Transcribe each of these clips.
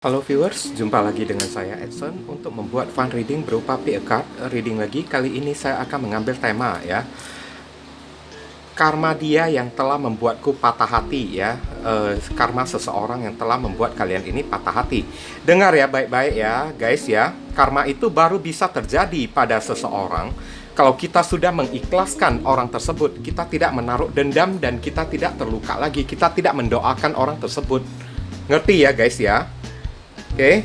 Halo viewers, jumpa lagi dengan saya Edson untuk membuat fun reading berupa pick a card reading lagi. Kali ini saya akan mengambil tema ya, karma dia yang telah membuatku patah hati ya. Karma seseorang yang telah membuat kalian ini patah hati. Dengar ya baik-baik ya guys ya, karma itu baru bisa terjadi pada seseorang kalau kita sudah mengikhlaskan orang tersebut. Kita tidak menaruh dendam dan kita tidak terluka lagi. Kita tidak mendoakan orang tersebut. Ngerti ya guys ya? Oke,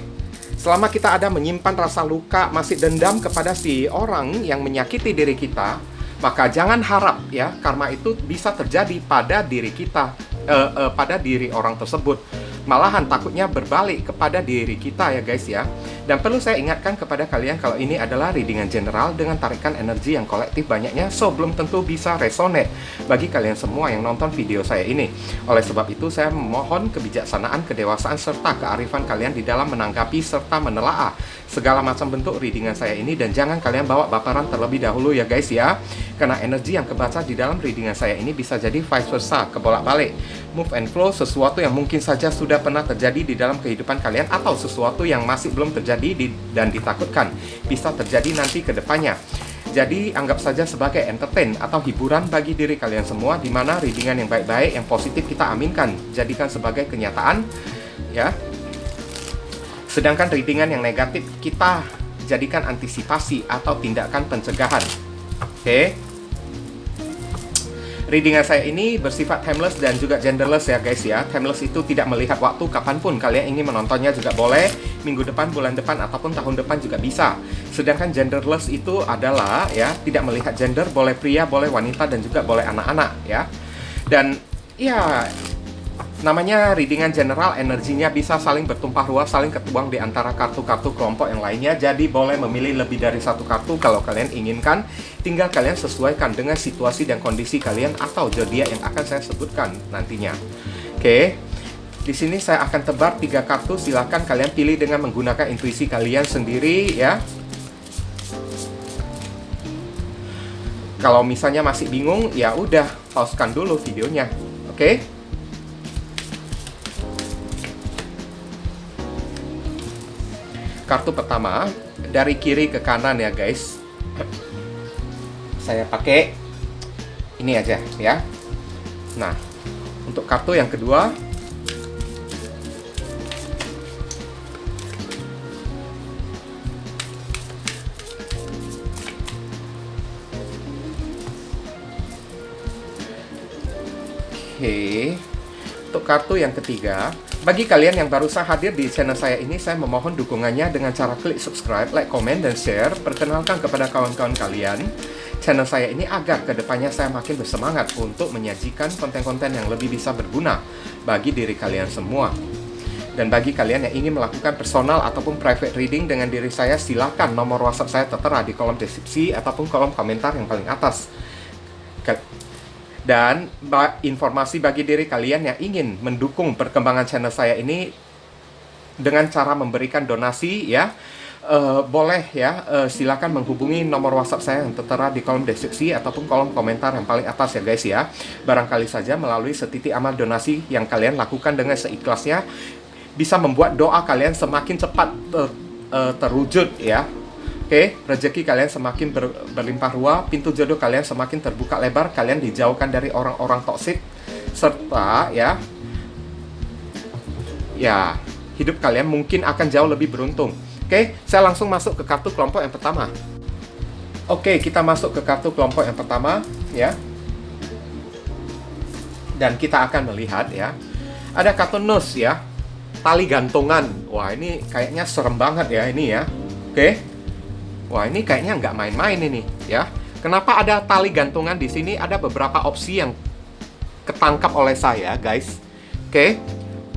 selama kita ada menyimpan rasa luka, masih dendam kepada si orang yang menyakiti diri kita, maka jangan harap ya karma itu bisa terjadi pada diri kita, pada diri orang tersebut. Malahan takutnya berbalik kepada diri kita ya guys ya. Dan perlu saya ingatkan kepada kalian kalau ini adalah readingan general dengan tarikan energi yang kolektif banyaknya, so belum tentu bisa resonate bagi kalian semua yang nonton video saya ini. Oleh sebab itu saya memohon kebijaksanaan, kedewasaan, serta kearifan kalian di dalam menanggapi serta menelaah segala macam bentuk readingan saya ini. Dan jangan kalian bawa baperan terlebih dahulu ya guys ya, karena energi yang kebaca di dalam readingan saya ini bisa jadi vice versa, kebolak-balik, move and flow, sesuatu yang mungkin saja sudah pernah terjadi di dalam kehidupan kalian, atau sesuatu yang masih belum terjadi dan ditakutkan bisa terjadi nanti ke depannya. Jadi anggap saja sebagai entertain atau hiburan bagi diri kalian semua, di mana readingan yang baik-baik, yang positif kita aminkan, jadikan sebagai kenyataan ya. Sedangkan readingan yang negatif kita jadikan antisipasi atau tindakan pencegahan. Oke. Readingan saya ini bersifat timeless dan juga genderless ya guys ya. Timeless itu tidak melihat waktu, kapanpun kalian ingin menontonnya juga boleh, minggu depan, bulan depan, ataupun tahun depan juga bisa. Sedangkan genderless itu adalah ya, tidak melihat gender, boleh pria, boleh wanita, dan juga boleh anak-anak ya. Dan ya, namanya readingan general, energinya bisa saling bertumpah ruah, saling ketuang di antara kartu-kartu kelompok yang lainnya. Jadi boleh memilih lebih dari satu kartu kalau kalian inginkan. Tinggal kalian sesuaikan dengan situasi dan kondisi kalian atau zodiak yang akan saya sebutkan nantinya. Oke. Di sini saya akan tebar 3 kartu. Silakan kalian pilih dengan menggunakan intuisi kalian sendiri ya. Kalau misalnya masih bingung, ya udah pausekan dulu videonya. Oke? Kartu pertama dari kiri ke kanan ya guys. Saya pakai ini aja ya. Nah, untuk kartu yang kedua, oke. Untuk kartu yang ketiga, bagi kalian yang baru saja hadir di channel saya ini, saya memohon dukungannya dengan cara klik subscribe, like, komen, dan share. Perkenalkan kepada kawan-kawan kalian channel saya ini agar kedepannya saya makin bersemangat untuk menyajikan konten-konten yang lebih bisa berguna bagi diri kalian semua. Dan bagi kalian yang ingin melakukan personal ataupun private reading dengan diri saya, silakan nomor WhatsApp saya tertera di kolom deskripsi ataupun kolom komentar yang paling atas. Dan informasi bagi diri kalian yang ingin mendukung perkembangan channel saya ini dengan cara memberikan donasi ya, boleh ya, silakan menghubungi nomor WhatsApp saya yang tertera di kolom deskripsi ataupun kolom komentar yang paling atas ya guys ya. Barangkali saja melalui setitik amal donasi yang kalian lakukan dengan seikhlasnya bisa membuat doa kalian semakin cepat terwujud ya. Oke, rezeki kalian semakin berlimpah ruah, pintu jodoh kalian semakin terbuka lebar, kalian dijauhkan dari orang-orang toksik, serta ya, hidup kalian mungkin akan jauh lebih beruntung. Oke, saya langsung masuk ke kartu kelompok yang pertama. Oke, kita masuk ke kartu kelompok yang pertama ya. Dan kita akan melihat ya, ada kartu nus ya, tali gantungan. Wah, ini kayaknya serem banget ya ini ya. Oke. Wah, ini kayaknya nggak main-main ini ya. Kenapa ada tali gantungan di sini? Ada beberapa opsi yang ketangkap oleh saya guys. Oke.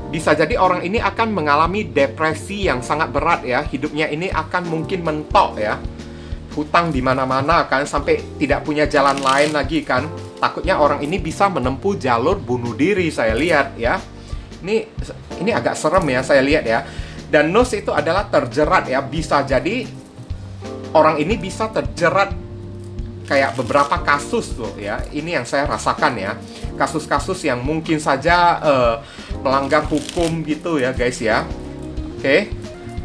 Bisa jadi orang ini akan mengalami depresi yang sangat berat ya. Hidupnya ini akan mungkin mentok ya. Hutang di mana-mana kan, sampai tidak punya jalan lain lagi kan. Takutnya orang ini bisa menempuh jalur bunuh diri, saya lihat ya. Ini agak serem ya saya lihat ya. Dan nus itu adalah terjerat ya. Bisa jadi orang ini bisa terjerat kayak beberapa kasus tuh ya. Ini yang saya rasakan ya. Kasus-kasus yang mungkin saja melanggar hukum gitu ya guys ya. Oke,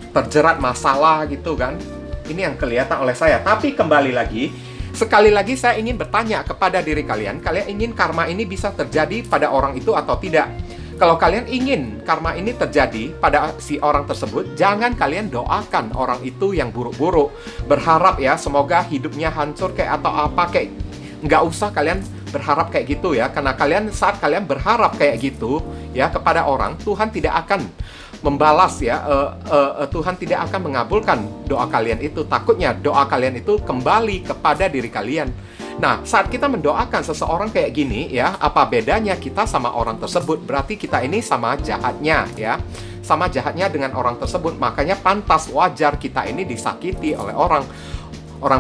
terjerat masalah gitu kan. Ini yang kelihatan oleh saya. Tapi kembali lagi, sekali lagi saya ingin bertanya kepada diri kalian, kalian ingin karma ini bisa terjadi pada orang itu atau tidak? Kalau kalian ingin karma ini terjadi pada si orang tersebut, jangan kalian doakan orang itu yang buruk-buruk. Berharap ya, semoga hidupnya hancur kayak atau apa kayak. Nggak usah kalian berharap kayak gitu ya. Karena saat kalian berharap kayak gitu ya kepada orang, Tuhan tidak akan membalas ya, Tuhan tidak akan mengabulkan doa kalian itu. Takutnya doa kalian itu kembali kepada diri kalian. Nah, saat kita mendoakan seseorang kayak gini ya, apa bedanya kita sama orang tersebut? Berarti kita ini sama jahatnya ya, sama jahatnya dengan orang tersebut. Makanya pantas, wajar kita ini disakiti oleh orang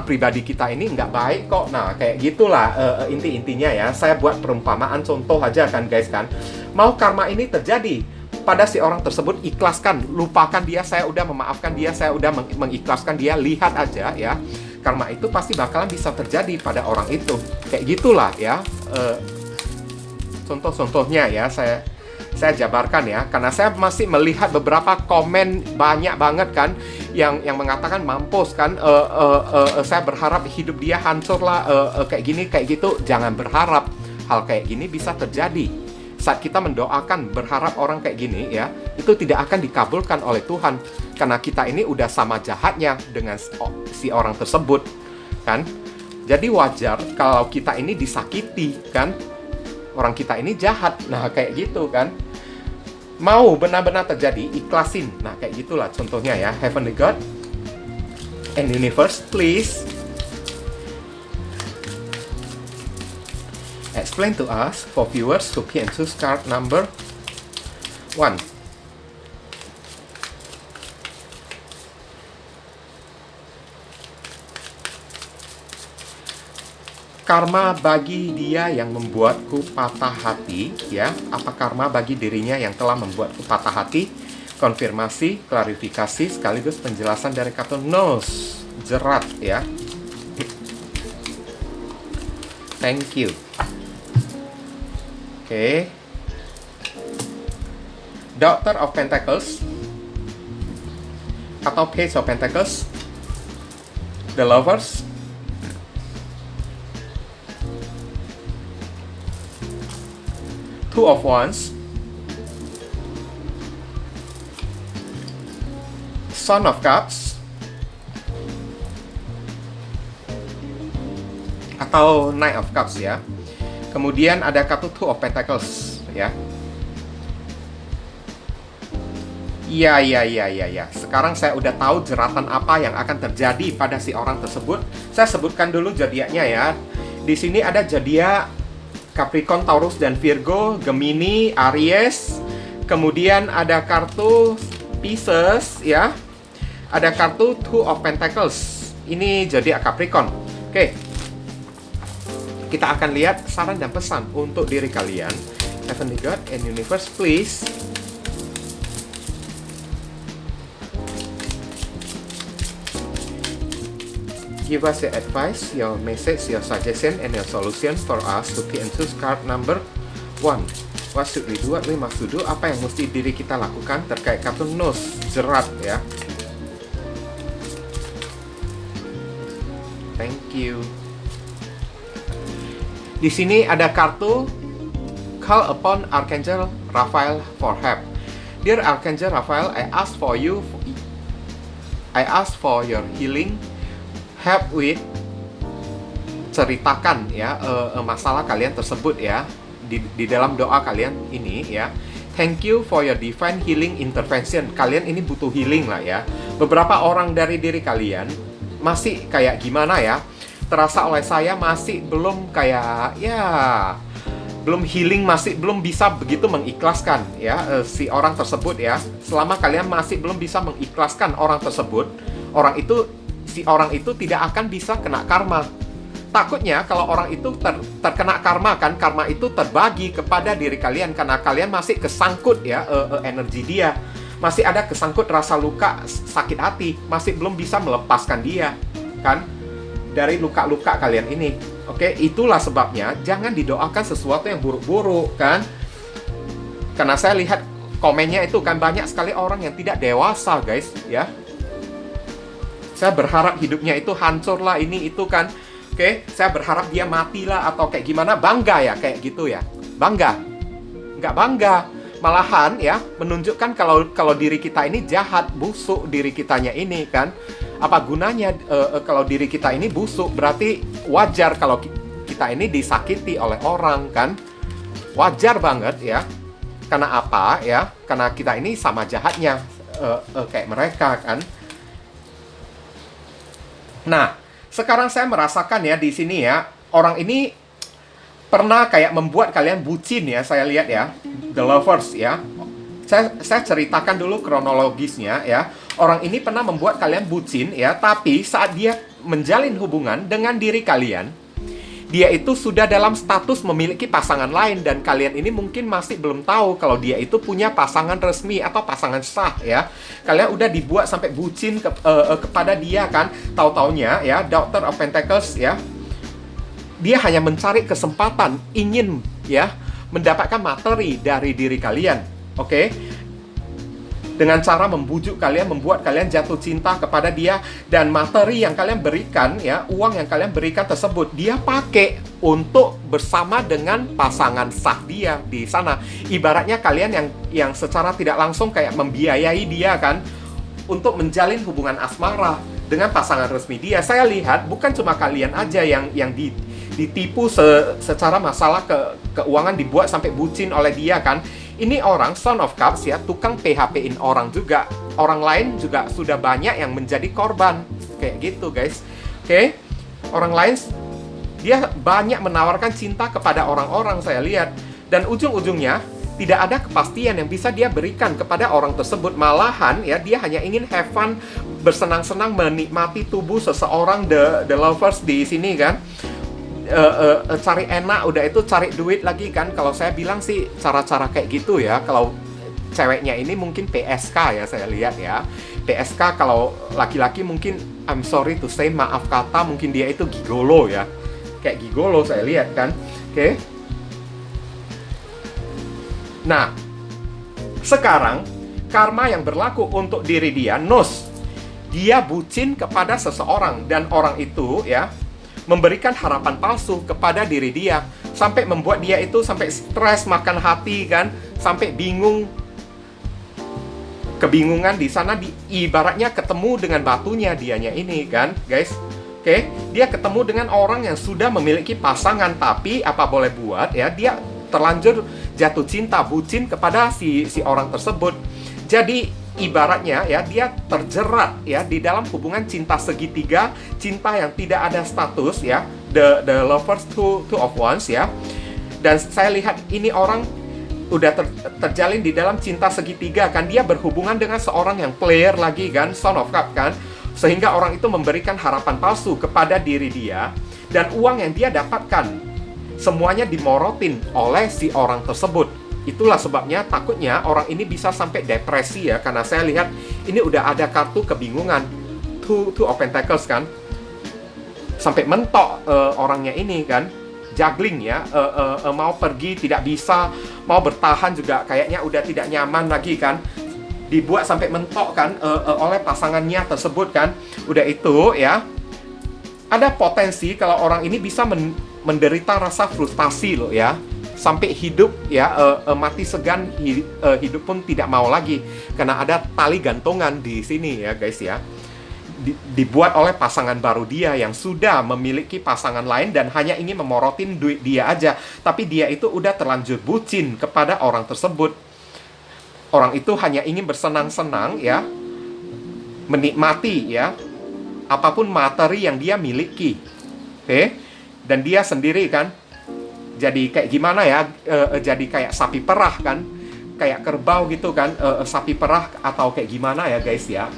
pribadi kita ini nggak baik kok. Nah, kayak gitulah inti-intinya ya. Saya buat perumpamaan contoh aja kan guys kan. Mau karma ini terjadi pada si orang tersebut, ikhlaskan, lupakan dia, saya udah memaafkan dia, saya udah mengikhlaskan dia, lihat aja ya. Karma itu pasti bakalan bisa terjadi pada orang itu. Kayak gitulah ya. Contoh-contohnya ya, saya jabarkan ya, karena saya masih melihat beberapa komen banyak banget kan yang mengatakan mampus kan, saya berharap hidup dia hancur lah, kayak gini kayak gitu. Jangan berharap hal kayak gini bisa terjadi. Saat kita mendoakan berharap orang kayak gini ya, itu tidak akan dikabulkan oleh Tuhan, karena kita ini udah sama jahatnya dengan si orang tersebut kan. Jadi wajar kalau kita ini disakiti kan, orang kita ini jahat. Nah kayak gitu kan. Mau benar-benar terjadi, ikhlasin. Nah kayak gitulah contohnya ya. Heavenly God and Universe, please explain to us for viewers who can choose card number 1. Karma bagi dia yang membuatku patah hati ya. Apa karma bagi dirinya yang telah membuatku patah hati? Konfirmasi, klarifikasi, sekaligus penjelasan dari kartu nose, jerat ya. Thank you. Oke. Doctor of Pentacles atau Page of Pentacles, The Lovers, Two of Wands, Son of Cups, atau Knight of Cups ya. Kemudian ada kartu Two of Pentacles ya. Iya. Sekarang saya udah tahu jeratan apa yang akan terjadi pada si orang tersebut. Saya sebutkan dulu zodiaknya ya. Di sini ada zodiak Capricorn, Taurus, dan Virgo, Gemini, Aries. Kemudian ada kartu Pisces ya. Ada kartu Two of Pentacles. Ini zodiak Capricorn. Oke. Kita akan lihat saran dan pesan untuk diri kalian. Heavenly God and Universe, please. Give us your advice, your message, your suggestion, and your solution for us to pick and choose card number 1. What should we do? What we must do? Apa yang mesti diri kita lakukan terkait kartu nose, jerat ya. Thank you. Di sini ada kartu Call upon Archangel Raphael for help. Dear Archangel Raphael, I ask for your healing help with, ceritakan ya masalah kalian tersebut ya di dalam doa kalian ini ya. Thank you for your divine healing intervention. Kalian ini butuh healing lah ya. Beberapa orang dari diri kalian masih kayak gimana ya? Terasa oleh saya masih belum kayak ya, belum healing, masih belum bisa begitu mengikhlaskan ya si orang tersebut ya. Selama kalian masih belum bisa mengikhlaskan orang tersebut, si orang itu tidak akan bisa kena karma. Takutnya kalau orang itu terkena karma kan, karma itu terbagi kepada diri kalian karena kalian masih kesangkut ya energi dia. Masih ada kesangkut rasa luka, sakit hati, masih belum bisa melepaskan dia kan dari luka-luka kalian ini. Oke, itulah sebabnya jangan didoakan sesuatu yang buruk-buruk kan. Karena saya lihat komennya itu kan banyak sekali orang yang tidak dewasa, guys, ya. Saya berharap hidupnya itu hancur lah, ini itu kan. Oke, saya berharap dia matilah atau kayak gimana, bangga ya kayak gitu ya. Bangga. Nggak bangga. Malahan ya menunjukkan kalau diri kita ini jahat, busuk diri kitanya ini kan. Apa gunanya kalau diri kita ini busuk? Berarti wajar kalau kita ini disakiti oleh orang kan. Wajar banget ya. Karena apa ya? Karena kita ini sama jahatnya kayak mereka kan. Nah, sekarang saya merasakan ya di sini ya, orang ini pernah kayak membuat kalian bucin ya, saya lihat ya. The Lovers ya. Saya ceritakan dulu kronologisnya ya. Orang ini pernah membuat kalian bucin ya, tapi saat dia menjalin hubungan dengan diri kalian, dia itu sudah dalam status memiliki pasangan lain dan kalian ini mungkin masih belum tahu kalau dia itu punya pasangan resmi atau pasangan sah ya. Kalian udah dibuat sampai bucin kepada dia kan. Tahu-taunya ya, Daughter of Pentacles ya. Dia hanya mencari kesempatan ingin ya mendapatkan materi dari diri kalian. Oke? Dengan cara membujuk kalian, membuat kalian jatuh cinta kepada dia, dan materi yang kalian berikan ya, uang yang kalian berikan tersebut dia pakai untuk bersama dengan pasangan sah dia di sana. Ibaratnya kalian yang secara tidak langsung kayak membiayai dia kan untuk menjalin hubungan asmara dengan pasangan resmi dia. Saya lihat bukan cuma kalian aja yang ditipu secara masalah keuangan, dibuat sampai bucin oleh dia kan. Ini orang Son of Cups ya, tukang PHP-in orang juga. Orang lain juga sudah banyak yang menjadi korban. Kayak gitu guys. Oke. Orang lain dia banyak menawarkan cinta kepada orang-orang, saya lihat. Dan ujung-ujungnya tidak ada kepastian yang bisa dia berikan kepada orang tersebut. Malahan ya, dia hanya ingin have fun, bersenang-senang menikmati tubuh seseorang, the lovers di sini kan. Cari enak, udah itu cari duit lagi kan. Kalau saya bilang sih cara-cara kayak gitu ya. Kalau ceweknya ini mungkin PSK ya, saya lihat ya. PSK, kalau laki-laki mungkin I'm sorry to say, maaf kata, mungkin dia itu gigolo ya. Kayak gigolo saya lihat kan. Oke. Nah, sekarang karma yang berlaku untuk diri dia, Nus. Dia bucin kepada seseorang dan orang itu ya memberikan harapan palsu kepada diri dia, sampai membuat dia itu sampai stres, makan hati kan, sampai bingung, kebingungan di sana, ibaratnya ketemu dengan batunya dianya ini kan guys. Oke, dia ketemu dengan orang yang sudah memiliki pasangan, tapi apa boleh buat ya, dia terlanjur jatuh cinta, bucin kepada si orang tersebut. Jadi ibaratnya ya, dia terjerat ya di dalam hubungan cinta segitiga, cinta yang tidak ada status ya, the lovers two of wands ya. Dan saya lihat ini orang udah terjalin di dalam cinta segitiga kan, dia berhubungan dengan seorang yang player lagi kan, Son of Cups kan, sehingga orang itu memberikan harapan palsu kepada diri dia, dan uang yang dia dapatkan semuanya dimorotin oleh si orang tersebut. Itulah sebabnya takutnya orang ini bisa sampai depresi ya, karena saya lihat ini udah ada kartu kebingungan, Two of Pentacles kan, sampai mentok orangnya ini kan, juggling ya, mau pergi tidak bisa, mau bertahan juga kayaknya udah tidak nyaman lagi kan, dibuat sampai mentok kan oleh pasangannya tersebut kan. Udah itu ya, ada potensi kalau orang ini bisa menderita rasa frustasi loh ya, sampai hidup ya mati segan, hidup pun tidak mau lagi karena ada tali gantungan di sini ya guys ya, dibuat oleh pasangan baru dia yang sudah memiliki pasangan lain dan hanya ingin memorotin duit dia aja, tapi dia itu udah terlanjur bucin kepada orang tersebut. Orang itu hanya ingin bersenang-senang ya, menikmati ya apapun materi yang dia miliki. Oke, dan dia sendiri kan jadi kayak gimana ya, jadi kayak sapi perah kan, kayak kerbau gitu kan, sapi perah atau kayak gimana ya guys ya.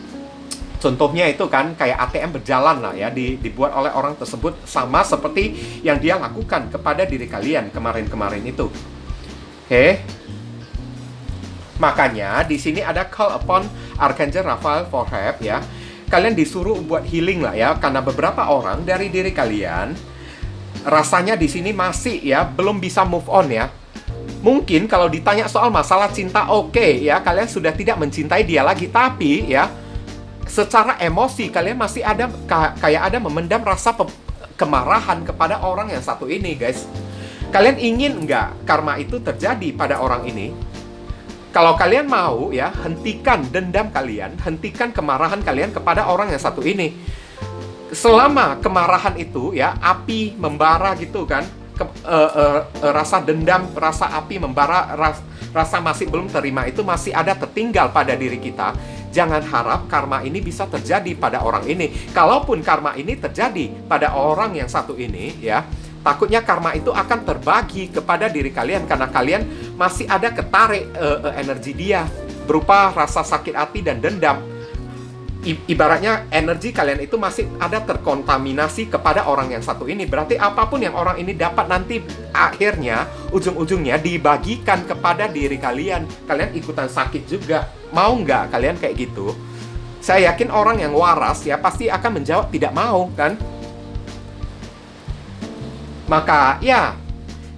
Contohnya itu kan kayak ATM berjalan lah ya, dibuat oleh orang tersebut, sama seperti yang dia lakukan kepada diri kalian kemarin-kemarin itu. Oke. Makanya di sini ada call upon Archangel Raphael for help ya. Kalian disuruh buat healing lah ya, karena beberapa orang dari diri kalian rasanya di sini masih ya belum bisa move on ya. Mungkin kalau ditanya soal masalah cinta, oke, ya, kalian sudah tidak mencintai dia lagi. Tapi ya, secara emosi kalian masih ada kayak ada memendam rasa kemarahan kepada orang yang satu ini, guys. Kalian ingin nggak karma itu terjadi pada orang ini? Kalau kalian mau, ya, hentikan dendam kalian, hentikan kemarahan kalian kepada orang yang satu ini. Selama kemarahan itu, ya, api membara gitu kan, rasa dendam, rasa api membara, rasa masih belum terima itu masih ada tertinggal pada diri kita. Jangan harap karma ini bisa terjadi pada orang ini. Kalaupun karma ini terjadi pada orang yang satu ini, ya, takutnya karma itu akan terbagi kepada diri kalian karena kalian masih ada ketarik energi dia berupa rasa sakit hati dan dendam. Ibaratnya energi kalian itu masih ada terkontaminasi kepada orang yang satu ini. Berarti apapun yang orang ini dapat nanti akhirnya ujung-ujungnya dibagikan kepada diri kalian. Kalian ikutan sakit juga. Mau nggak kalian kayak gitu? Saya yakin orang yang waras ya pasti akan menjawab tidak mau, kan? Maka ya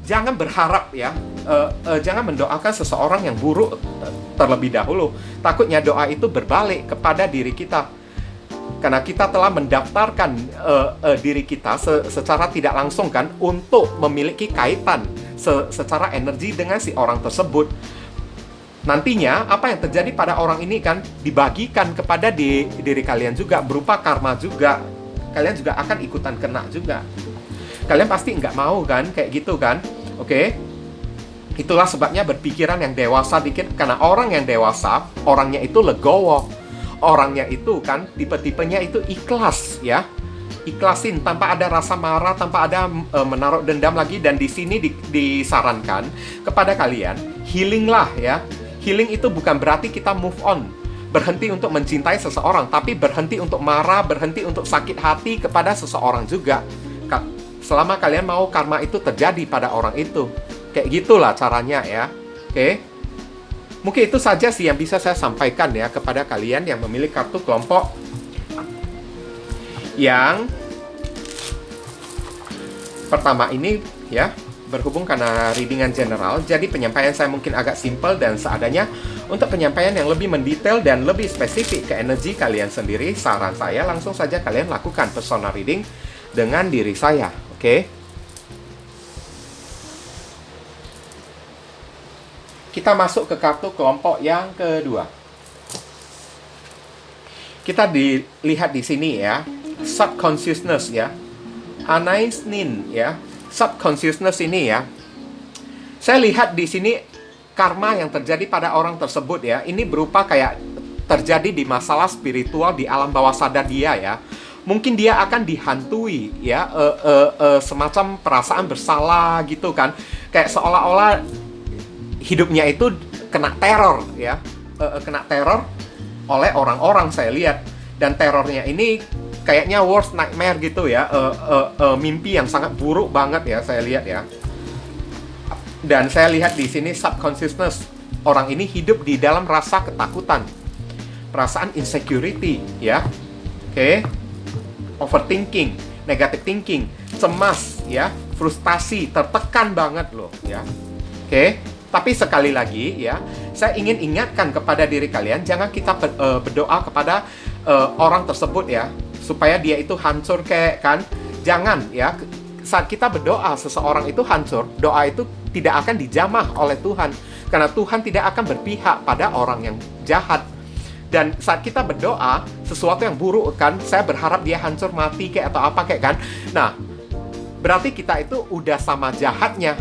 jangan berharap ya, jangan mendoakan seseorang yang buruk terlebih dahulu. Takutnya doa itu berbalik kepada diri kita. Karena kita telah mendaftarkan diri kita secara tidak langsung kan untuk memiliki kaitan secara energi dengan si orang tersebut. Nantinya apa yang terjadi pada orang ini kan dibagikan kepada diri kalian juga berupa karma juga. Kalian juga akan ikutan kena juga. Kalian pasti nggak mau kan kayak gitu kan? Oke? Itulah sebabnya berpikiran yang dewasa dikit. Karena orang yang dewasa, orangnya itu legowo. Orangnya itu kan, tipe-tipenya itu ikhlas ya. Ikhlasin tanpa ada rasa marah, tanpa ada menaruh dendam lagi. Dan di sini disarankan kepada kalian, healing lah ya. Healing itu bukan berarti kita move on. Berhenti untuk mencintai seseorang. Tapi berhenti untuk marah, berhenti untuk sakit hati kepada seseorang juga. Selama kalian mau karma itu terjadi pada orang itu. Kayak gitulah caranya ya. Oke. Mungkin itu saja sih yang bisa saya sampaikan ya kepada kalian yang memilih kartu kelompok yang pertama ini ya, berhubung karena readingan general, jadi penyampaian saya mungkin agak simple dan seadanya. Untuk penyampaian yang lebih mendetail dan lebih spesifik ke energi kalian sendiri, saran saya langsung saja kalian lakukan personal reading dengan diri saya. Oke. Kita masuk ke kartu kelompok yang kedua. Kita dilihat di sini ya, subconsciousness ya. Anais Nin ya. Subconsciousness ini ya. Saya lihat di sini karma yang terjadi pada orang tersebut ya, ini berupa kayak terjadi di masalah spiritual di alam bawah sadar dia ya. Mungkin dia akan dihantui ya, semacam perasaan bersalah gitu kan. Kayak seolah-olah hidupnya itu kena teror ya, kena teror oleh orang-orang saya lihat. Dan terornya ini kayaknya worst nightmare gitu ya, mimpi yang sangat buruk banget ya saya lihat ya. Dan saya lihat di sini subconsciousness, orang ini hidup di dalam rasa ketakutan, perasaan insecurity ya. Oke. Overthinking, negative thinking, cemas ya, frustasi, tertekan banget loh ya. Oke. Tapi sekali lagi ya, saya ingin ingatkan kepada diri kalian, jangan kita berdoa kepada orang tersebut ya, supaya dia itu hancur kayak kan. Jangan ya, saat kita berdoa seseorang itu hancur, doa itu tidak akan dijamah oleh Tuhan. Karena Tuhan tidak akan berpihak pada orang yang jahat. Dan saat kita berdoa sesuatu yang buruk kan, saya berharap dia hancur mati kayak atau apa kayak kan. Nah, berarti kita itu udah sama jahatnya.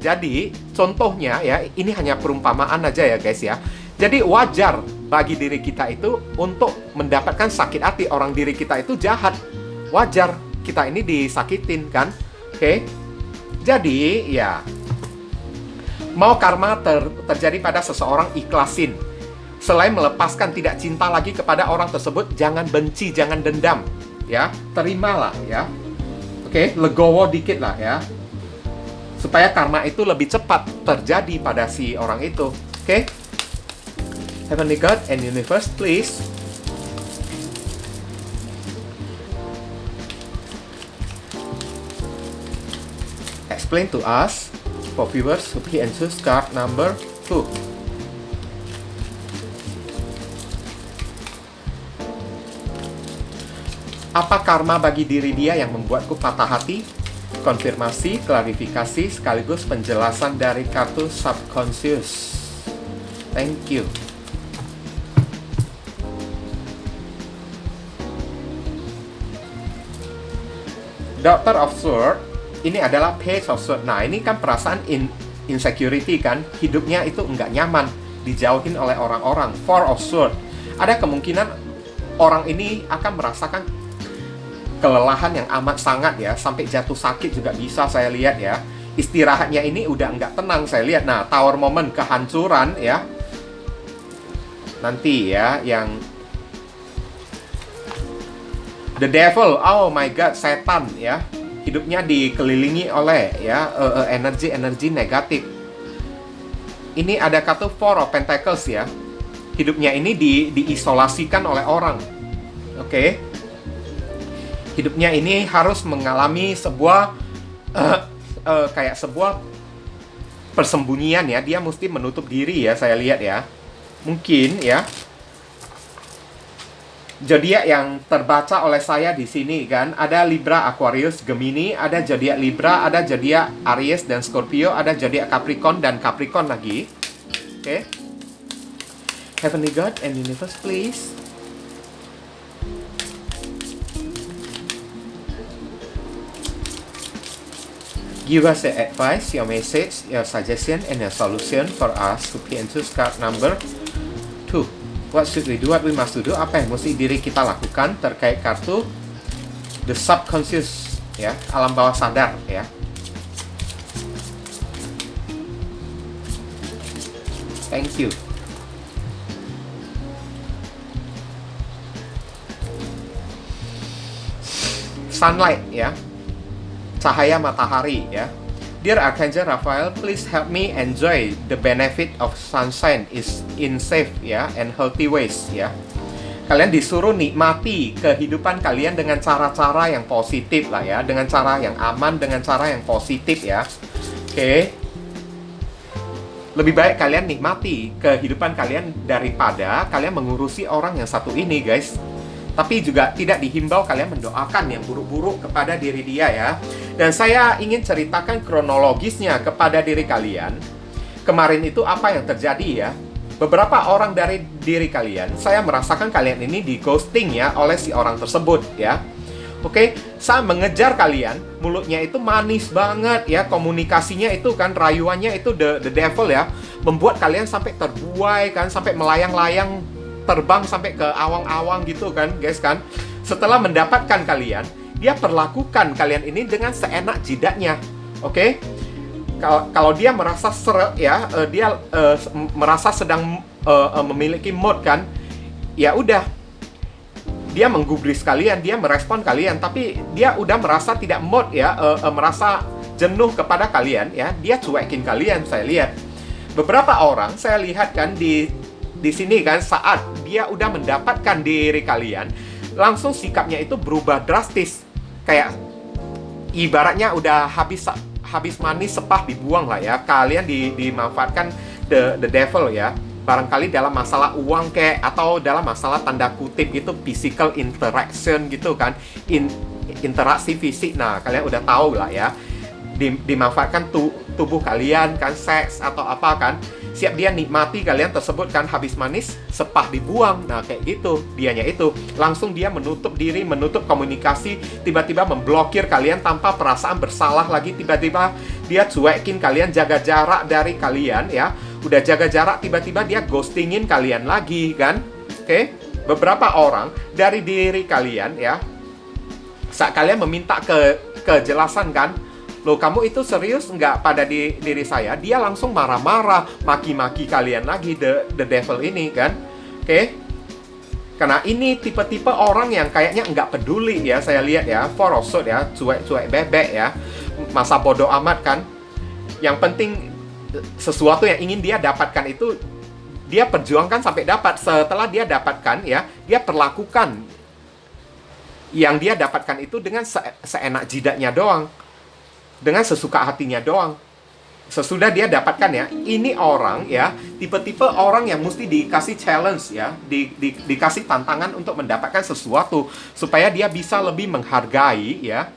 Jadi, contohnya ya, ini hanya perumpamaan aja ya guys ya. Jadi wajar bagi diri kita itu untuk mendapatkan sakit hati, orang diri kita itu jahat. Wajar kita ini disakitin kan. Oke. Jadi, ya, mau karma terjadi pada seseorang, ikhlasin. Selain melepaskan tidak cinta lagi kepada orang tersebut, jangan benci, jangan dendam. Ya, terimalah ya. Oke, legowo dikit lah ya. Supaya karma itu lebih cepat terjadi pada si orang itu. Oke? Heavenly God and Universe, please. Explain to us For viewers who pick and choose card number 2. Apa karma bagi diri dia yang membuatku patah hati? Konfirmasi, klarifikasi, sekaligus penjelasan dari kartu subconscious. Thank you. Doctor of Swords, ini adalah Page of Swords. Nah, ini kan perasaan insecurity kan, hidupnya itu nggak nyaman, dijauhin oleh orang-orang. Four of Swords, ada kemungkinan orang ini akan merasakan kelelahan yang amat sangat ya, sampai jatuh sakit juga bisa saya lihat ya. Istirahatnya ini udah nggak tenang saya lihat. Nah, Tower Moment, kehancuran ya. Nanti ya, yang The Devil, oh my god, setan ya. Hidupnya dikelilingi oleh ya energi-energi negatif. Ini ada kartu Four of Pentacles ya. Hidupnya ini diisolasikan oleh orang. Oke. Hidupnya ini harus mengalami sebuah kayak sebuah persembunyian ya. Dia mesti menutup diri ya, saya lihat ya. Mungkin ya. Zodiak yang terbaca oleh saya di sini kan, ada Libra, Aquarius, Gemini, ada zodiak Libra, ada zodiak Aries dan Scorpio, ada zodiak Capricorn dan Capricorn lagi. Oke. Heavenly God and Universe, please. Give us the advice, your message, your suggestion, and your solution for us to pick and choose card number 2. What should we do? What we must do? Apa yang mesti diri kita lakukan terkait kartu The Subconscious ya, alam bawah sadar ya. Thank you. Sunlight ya. Cahaya matahari ya. Dear Archangel Raphael, please help me enjoy the benefit of sunshine is in safe ya and healthy ways ya. Kalian disuruh nikmati kehidupan kalian dengan cara-cara yang positif lah ya, dengan cara yang aman, dengan cara yang positif ya. Oke. Lebih baik kalian nikmati kehidupan kalian daripada kalian mengurusi orang yang satu ini, guys. Tapi juga tidak dihimbau kalian mendoakan yang buruk-buruk kepada diri dia ya. Dan saya ingin ceritakan kronologisnya kepada diri kalian. Kemarin itu apa yang terjadi ya. Beberapa orang dari diri kalian, saya merasakan kalian ini di ghosting ya oleh si orang tersebut ya. Oke, saya mengejar kalian, mulutnya itu manis banget ya, komunikasinya itu kan, rayuannya itu the devil ya. Membuat kalian sampai terbuai kan, sampai melayang-layang, terbang sampai ke awang-awang gitu kan guys kan. Setelah mendapatkan kalian, dia perlakukan kalian ini dengan seenak jidatnya. Oke. Kalau dia merasa seret ya, dia merasa sedang memiliki mood kan, ya udah, dia menggubris kalian, dia merespon kalian, tapi dia udah merasa tidak mood ya, merasa jenuh kepada kalian ya, dia cuekin kalian. Saya lihat beberapa orang, saya lihat kan di sini kan, saat dia udah mendapatkan diri kalian, langsung sikapnya itu berubah drastis. Kayak ibaratnya udah habis manis sepah dibuang lah ya. Kalian dimanfaatkan the devil ya. Barangkali dalam masalah uang kayak, atau dalam masalah tanda kutip itu physical interaction gitu kan. Interaksi fisik. Nah, kalian udah tahu lah ya. Dimanfaatkan tubuh kalian kan, seks atau apa kan. Siap dia nikmati kalian tersebut kan, habis manis sepah dibuang. Nah kayak gitu, dianya itu langsung dia menutup diri, menutup komunikasi, tiba-tiba memblokir kalian tanpa perasaan bersalah lagi. Tiba-tiba dia cuekin kalian, jaga jarak dari kalian ya. Udah jaga jarak, tiba-tiba dia ghostingin kalian lagi kan. Oke. Beberapa orang dari diri kalian ya, saat kalian meminta kejelasan kan, loh kamu itu serius nggak pada diri saya? Dia langsung marah-marah, maki-maki kalian lagi, the devil ini kan. Oke. Karena ini tipe-tipe orang yang kayaknya nggak peduli ya, saya lihat ya. Four of Swords ya, cuek-cuek bebek ya. Masa bodoh amat kan. Yang penting sesuatu yang ingin dia dapatkan itu dia perjuangkan sampai dapat. Setelah dia dapatkan ya, dia perlakukan yang dia dapatkan itu dengan seenak jidatnya doang, dengan sesuka hatinya doang. sesudah dia dapatkan ya, ini orang ya, tipe-tipe orang yang mesti dikasih challenge ya, dikasih tantangan untuk mendapatkan sesuatu supaya dia bisa lebih menghargai ya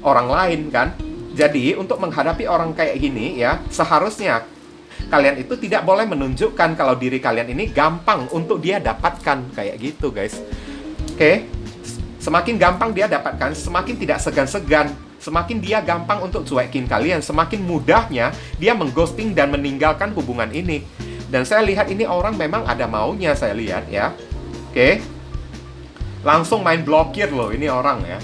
orang lain kan. Jadi untuk menghadapi orang kayak gini ya, seharusnya kalian itu tidak boleh menunjukkan kalau diri kalian ini gampang untuk dia dapatkan kayak gitu guys. Oke? Semakin gampang dia dapatkan, semakin tidak segan-segan. Semakin dia gampang untuk cuekin kalian, semakin mudahnya dia mengghosting dan meninggalkan hubungan ini. Dan saya lihat ini orang memang ada maunya, saya lihat ya. Oke. Langsung main blokir loh ini orang ya.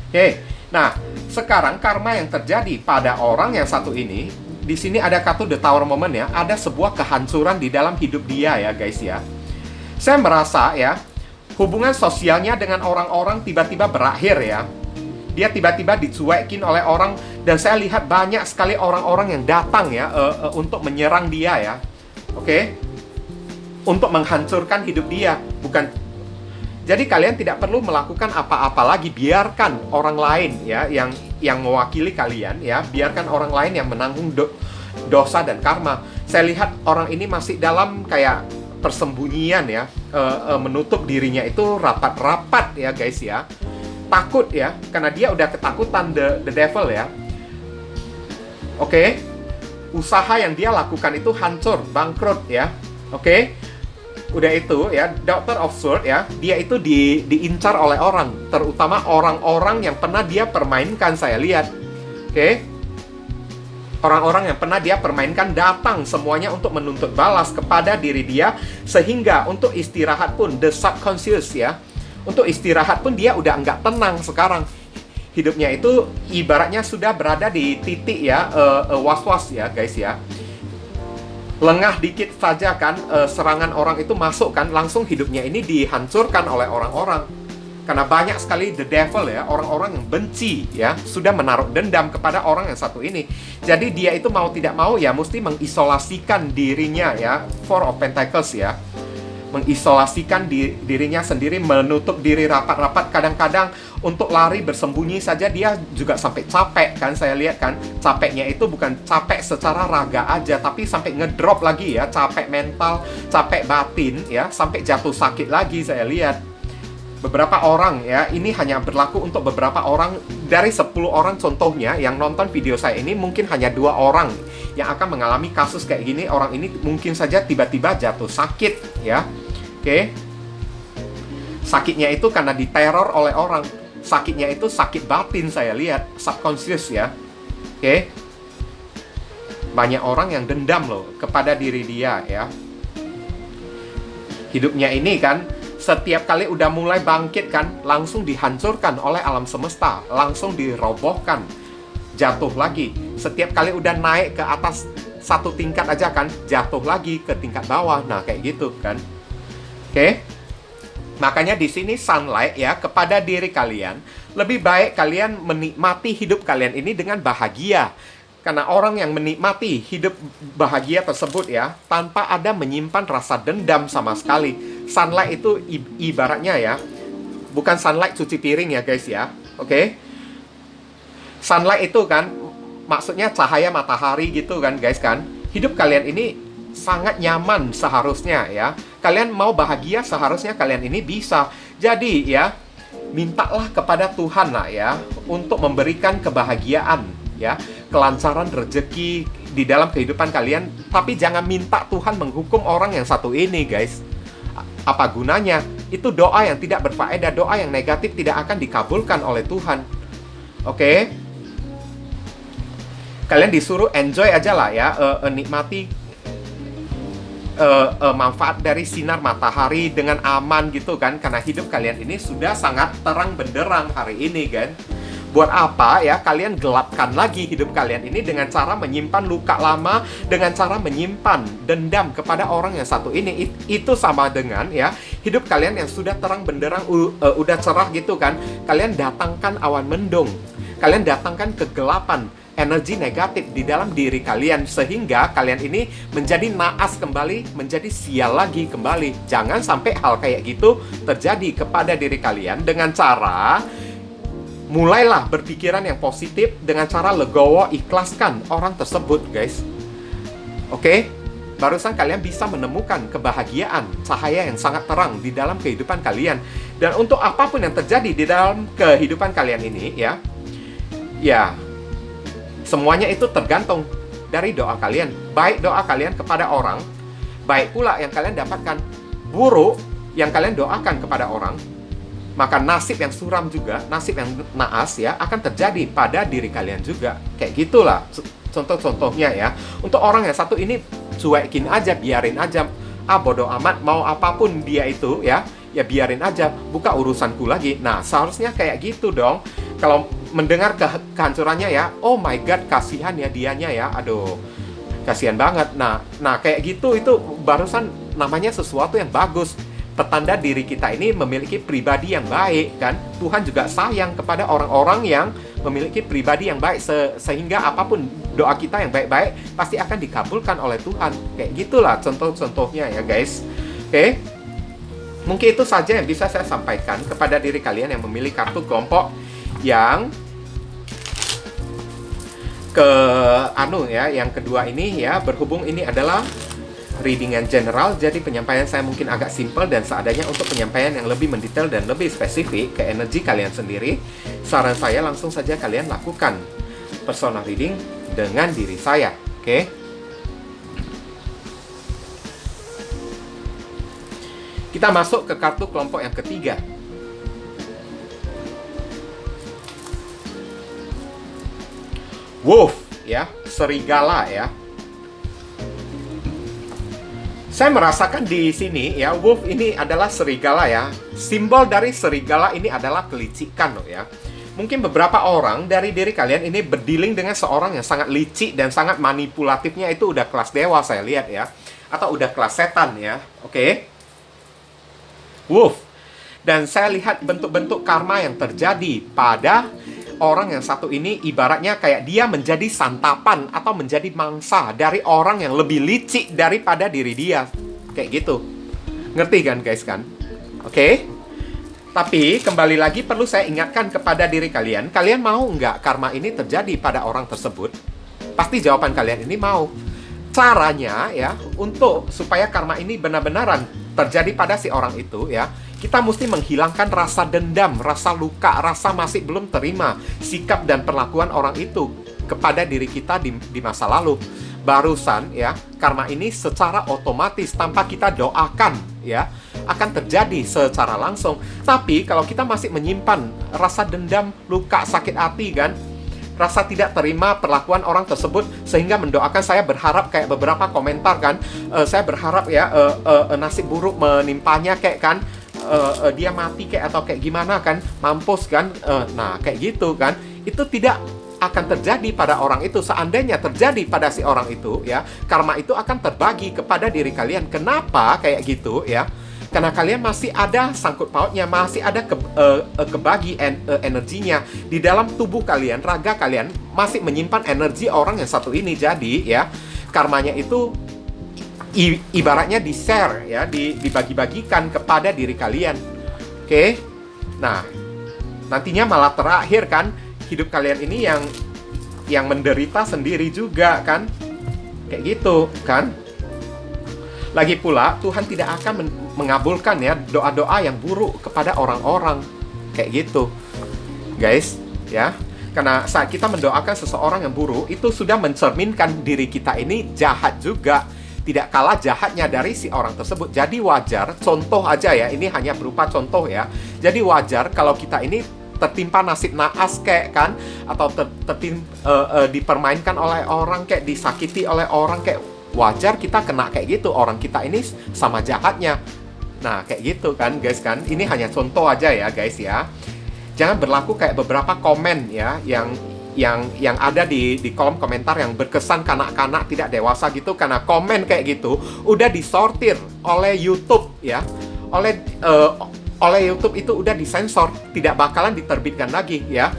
Oke. Nah, sekarang karma yang terjadi pada orang yang satu ini, di sini ada kartu The Tower Moment ya, ada sebuah kehancuran di dalam hidup dia ya guys ya. Saya merasa ya, hubungan sosialnya dengan orang-orang tiba-tiba berakhir ya. Dia tiba-tiba dicuekin oleh orang, dan saya lihat banyak sekali orang-orang yang datang ya untuk menyerang dia ya. Oke? Untuk menghancurkan hidup dia, bukan. Jadi kalian tidak perlu melakukan apa-apa lagi, biarkan orang lain ya yang mewakili kalian ya, biarkan orang lain yang menanggung dosa dan karma. Saya lihat orang ini masih dalam kayak persembunyian ya, menutup dirinya itu rapat-rapat ya guys ya. Takut ya, karena dia udah ketakutan the devil ya. Oke. Usaha yang dia lakukan itu hancur, bangkrut ya. Oke. Udah itu ya, Doctor of Swords ya, dia itu diincar oleh orang, terutama orang-orang yang pernah dia permainkan, saya lihat. Oke. Orang-orang yang pernah dia permainkan datang semuanya untuk menuntut balas kepada diri dia, sehingga untuk istirahat pun, the subconscious ya, untuk istirahat pun dia udah nggak tenang sekarang. Hidupnya itu ibaratnya sudah berada di titik ya, was-was ya guys ya. Lengah dikit saja kan, serangan orang itu masuk kan, langsung hidupnya ini dihancurkan oleh orang-orang. Karena banyak sekali the devil ya, orang-orang yang benci ya, sudah menaruh dendam kepada orang yang satu ini. Jadi dia itu mau tidak mau ya mesti mengisolasikan dirinya ya, Four of Pentacles ya. Mengisolasikan dirinya sendiri, menutup diri rapat-rapat. Kadang-kadang untuk lari bersembunyi saja dia juga sampai capek kan, saya lihat kan. Capeknya itu bukan capek secara raga aja, tapi sampai ngedrop lagi ya, capek mental, capek batin ya, sampai jatuh sakit lagi saya lihat. Beberapa orang ya, ini hanya berlaku untuk beberapa orang. Dari 10 orang contohnya yang nonton video saya ini, mungkin hanya 2 orang yang akan mengalami kasus kayak gini. Orang ini mungkin saja tiba-tiba jatuh sakit ya. Oke. Sakitnya itu karena diteror oleh orang. Sakitnya itu sakit batin, saya lihat, subconscious ya. Oke. Banyak orang yang dendam loh kepada diri dia ya. Hidupnya ini kan, setiap kali udah mulai bangkit kan, langsung dihancurkan oleh alam semesta, langsung dirobohkan, jatuh lagi. Setiap kali udah naik ke atas satu tingkat aja kan, jatuh lagi ke tingkat bawah. Nah, kayak gitu kan. Oke. Makanya di sini sunlight ya kepada diri kalian, lebih baik kalian menikmati hidup kalian ini dengan bahagia. Karena orang yang menikmati hidup bahagia tersebut ya, tanpa ada menyimpan rasa dendam sama sekali. Sunlight itu ibaratnya ya, bukan sunlight cuci piring ya guys ya. Oke. Sunlight itu kan maksudnya cahaya matahari gitu kan guys kan. Hidup kalian ini sangat nyaman seharusnya ya. Kalian mau bahagia seharusnya kalian ini bisa. Jadi ya, mintalah kepada Tuhan lah ya untuk memberikan kebahagiaan ya, kelancaran rezeki di dalam kehidupan kalian. Tapi jangan minta Tuhan menghukum orang yang satu ini guys. Apa gunanya? Itu doa yang tidak berfaedah, doa yang negatif tidak akan dikabulkan oleh Tuhan. Oke? Kalian disuruh enjoy aja lah ya, nikmati manfaat dari sinar matahari dengan aman gitu kan. Karena hidup kalian ini sudah sangat terang benderang hari ini kan. Buat apa ya kalian gelapkan lagi hidup kalian ini dengan cara menyimpan luka lama, dengan cara menyimpan dendam kepada orang yang satu ini. Itu sama dengan ya, hidup kalian yang sudah terang benderang, udah cerah gitu kan, kalian datangkan awan mendung, kalian datangkan kegelapan, energi negatif di dalam diri kalian, sehingga kalian ini menjadi naas kembali, menjadi sial lagi kembali. Jangan sampai hal kayak gitu terjadi kepada diri kalian dengan cara mulailah berpikiran yang positif dengan cara legowo, ikhlaskan orang tersebut, guys. Oke? Barusan kalian bisa menemukan kebahagiaan, cahaya yang sangat terang di dalam kehidupan kalian. Dan untuk apapun yang terjadi di dalam kehidupan kalian ini, ya, semuanya itu tergantung dari doa kalian. Baik doa kalian kepada orang, baik pula yang kalian dapatkan. Buruk yang kalian doakan kepada orang, maka nasib yang suram juga, nasib yang naas ya, akan terjadi pada diri kalian juga. Kayak gitulah contoh-contohnya ya. Untuk orang yang satu ini, cuekin aja, biarin aja. Bodoh amat, mau apapun dia itu ya biarin aja, buka urusanku lagi. Nah, seharusnya kayak gitu dong. Kalau mendengar kehancurannya ya, oh my god, kasihan ya dianya ya, aduh, kasihan banget. Nah kayak gitu, itu barusan namanya sesuatu yang bagus. Petanda diri kita ini memiliki pribadi yang baik kan. Tuhan juga sayang kepada orang-orang yang memiliki pribadi yang baik, sehingga apapun doa kita yang baik-baik pasti akan dikabulkan oleh Tuhan. Kayak gitulah contoh-contohnya ya guys. Oke. Mungkin itu saja yang bisa saya sampaikan kepada diri kalian yang memilih kartu kelompok yang yang kedua ini ya. Berhubung ini adalah reading yang general, jadi penyampaian saya mungkin agak simple dan seadanya. Untuk penyampaian yang lebih mendetail dan lebih spesifik ke energi kalian sendiri, saran saya langsung saja kalian lakukan personal reading dengan diri saya. Oke? Kita masuk ke kartu kelompok yang ketiga. Wolf ya, serigala ya. Saya merasakan di sini ya, wolf ini adalah serigala ya. Simbol dari serigala ini adalah kelicikan loh ya. Mungkin beberapa orang dari diri kalian ini berdealing dengan seorang yang sangat licik dan sangat manipulatifnya, itu udah kelas dewa saya lihat ya. Atau udah kelas setan ya. Oke. Wolf. Dan saya lihat bentuk-bentuk karma yang terjadi pada orang yang satu ini, ibaratnya kayak dia menjadi santapan atau menjadi mangsa dari orang yang lebih licik daripada diri dia. Kayak gitu. Ngerti kan guys kan? Oke? Tapi kembali lagi perlu saya ingatkan kepada diri kalian, kalian mau nggak karma ini terjadi pada orang tersebut? Pasti jawaban kalian ini mau. Caranya ya, untuk supaya karma ini benar-benaran terjadi pada si orang itu ya, kita mesti menghilangkan rasa dendam, rasa luka, rasa masih belum terima sikap dan perlakuan orang itu kepada diri kita di masa lalu. Barusan ya, karma ini secara otomatis tanpa kita doakan ya, akan terjadi secara langsung. Tapi kalau kita masih menyimpan rasa dendam, luka, sakit hati kan, rasa tidak terima perlakuan orang tersebut, sehingga mendoakan, saya berharap kayak beberapa komentar kan, saya berharap ya nasib buruk menimpanya kayak kan, dia mati kayak atau kayak gimana kan, mampus kan, nah kayak gitu kan, itu tidak akan terjadi pada orang itu. Seandainya terjadi pada si orang itu ya, karma itu akan terbagi kepada diri kalian. Kenapa kayak gitu ya? Karena kalian masih ada sangkut pautnya, masih ada kebagi energinya di dalam tubuh kalian, raga kalian masih menyimpan energi orang yang satu ini. Jadi ya, karmanya itu ibaratnya di-share ya, dibagi-bagikan kepada diri kalian. Oke? Nah, nantinya malah terakhir kan, hidup kalian ini yang menderita sendiri juga kan. Kayak gitu kan. Lagi pula, Tuhan tidak akan mengabulkan ya doa-doa yang buruk kepada orang-orang. Kayak gitu, guys, ya. Karena saat kita mendoakan seseorang yang buruk, itu sudah mencerminkan diri kita ini jahat juga. Tidak kalah jahatnya dari si orang tersebut. Jadi wajar, contoh aja ya, ini hanya berupa contoh ya. Jadi wajar kalau kita ini tertimpa nasib naas kayak kan, atau dipermainkan oleh orang, kayak disakiti oleh orang, kayak wajar kita kena kayak gitu. Orang kita ini sama jahatnya. Nah, kayak gitu kan guys kan. Ini hanya contoh aja ya guys ya. Jangan berlaku kayak beberapa komen ya yang ada di kolom komentar yang berkesan kanak-kanak tidak dewasa gitu. Karena komen kayak gitu udah disortir oleh YouTube ya. Oleh YouTube itu udah disensor, tidak bakalan diterbitkan lagi ya.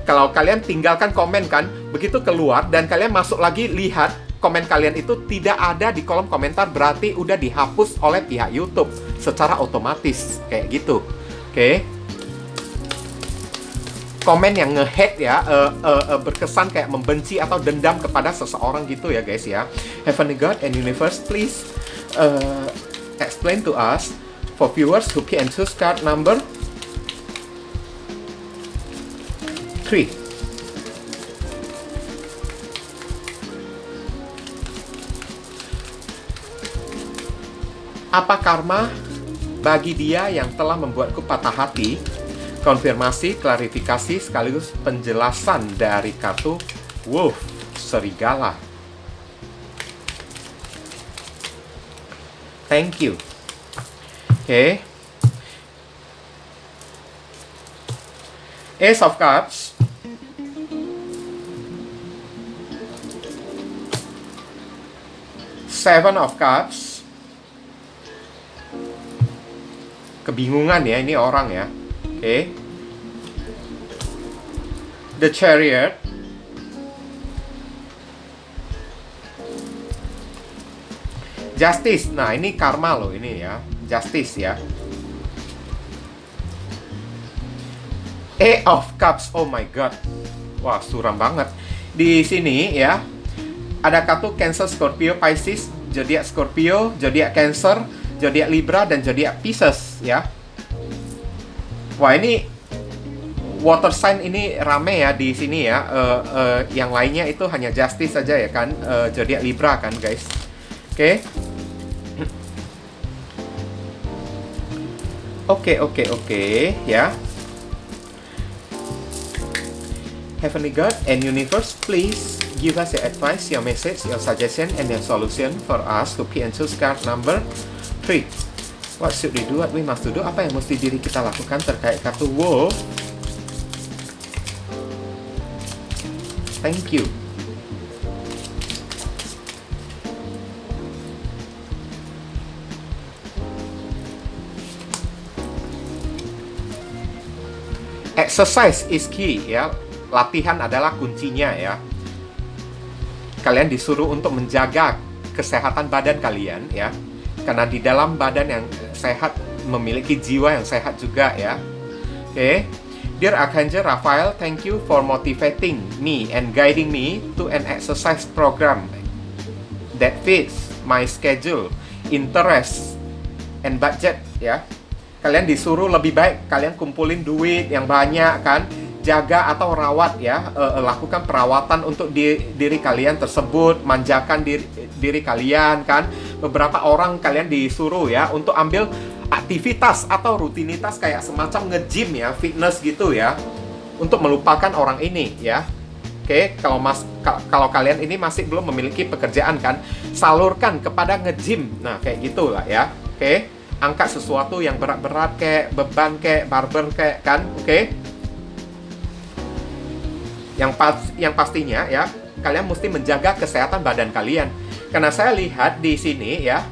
Kalau kalian tinggalkan komen kan, begitu keluar dan kalian masuk lagi lihat komen kalian itu tidak ada di kolom komentar, berarti udah dihapus oleh pihak YouTube secara otomatis kayak gitu. Oke. komen yang nge-hate ya, berkesan kayak membenci atau dendam kepada seseorang gitu ya guys ya. Heavenly God and Universe, please explain to us for viewers who pick and choose card number 3. Apa karma bagi dia yang telah membuatku patah hati? Konfirmasi, klarifikasi, sekaligus penjelasan dari kartu Wolf, serigala. Thank you. Oke. Ace of Cups. Seven of Cups. Kebingungan ya ini orang ya. Oke. The Chariot. Justice. Nah, ini karma loh ini ya. Justice ya. Eight of Cups. Oh my god. Wah, suram banget. Di sini ya ada kartu Cancer, Scorpio, Pisces, zodiak Scorpio, zodiak Cancer, zodiak Libra, dan zodiak Pisces ya. Wah, ini water sign ini rame ya di sini ya. Yang lainnya itu hanya Justice saja ya kan. Zodiak Libra kan guys. Oke ya. Heavenly God and Universe, please give us your advice, your message, your suggestion, and your solution for us to pick and choose card number 3. What should we do? What we must do? Apa yang mesti diri kita lakukan terkait kartu Wolf? Thank you. Exercise is key ya. Latihan adalah kuncinya ya. Kalian disuruh untuk menjaga kesehatan badan kalian ya. Karena di dalam badan yang sehat memiliki jiwa yang sehat juga ya. Dear Archangel Raphael, thank you for motivating me and guiding me to an exercise program that fits my schedule, interest, and budget ya. Kalian disuruh lebih baik kalian kumpulin duit yang banyak kan, jaga atau rawat ya, lakukan perawatan untuk diri kalian tersebut, manjakan diri kalian kan. Beberapa orang kalian disuruh ya untuk ambil aktivitas atau rutinitas kayak semacam nge-gym ya, fitness gitu ya, untuk melupakan orang ini ya. Kalau kalian ini masih belum memiliki pekerjaan kan, salurkan kepada nge-gym. Nah, kayak gitulah ya. Angkat sesuatu yang berat-berat kayak beban kayak barbel kayak kan. Yang pastinya ya, kalian mesti menjaga kesehatan badan kalian. Karena saya lihat di sini ya,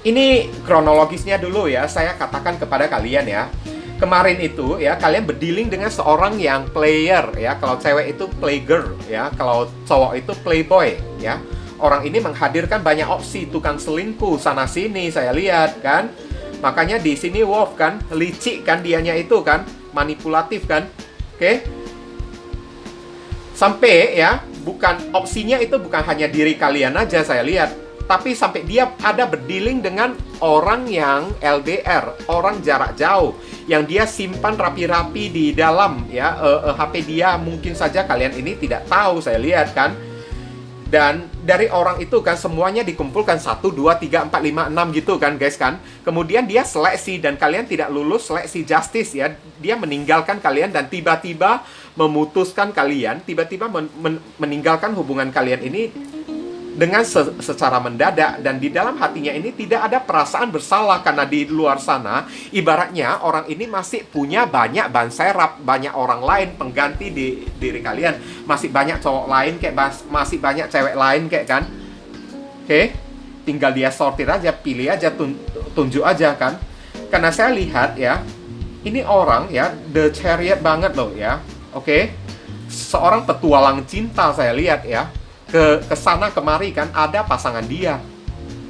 ini kronologisnya dulu ya, saya katakan kepada kalian ya. Kemarin itu ya, kalian berdealing dengan seorang yang player ya. Kalau cewek itu playgirl ya, kalau cowok itu playboy ya. Orang ini menghadirkan banyak opsi, tukang selingkuh sana sini saya lihat kan. Makanya di sini Wolf kan, licik kan dianya itu kan, manipulatif kan. Sampai ya, opsinya itu bukan hanya diri kalian aja saya lihat, tapi sampai dia ada berdealing dengan orang yang LDR, orang jarak jauh, yang dia simpan rapi-rapi di dalam ya HP dia. Mungkin saja kalian ini tidak tahu saya lihat kan. Dan dari orang itu kan semuanya dikumpulkan 1, 2, 3, 4, 5, 6 gitu kan guys kan. Kemudian dia seleksi dan kalian tidak lulus seleksi justice ya. Dia meninggalkan kalian dan tiba-tiba memutuskan kalian, tiba-tiba meninggalkan hubungan kalian ini dengan secara mendadak. Dan di dalam hatinya ini tidak ada perasaan bersalah, karena di luar sana ibaratnya orang ini masih punya banyak ban serap, banyak orang lain pengganti di diri kalian, masih banyak cowok lain kayak masih banyak cewek lain kayak kan. Tinggal dia sortir aja, pilih aja, tunjuk aja kan. Karena saya lihat ya, ini orang ya The Chariot banget loh ya. Seorang petualang cinta saya lihat ya. Ke sana kemari kan, ada pasangan dia.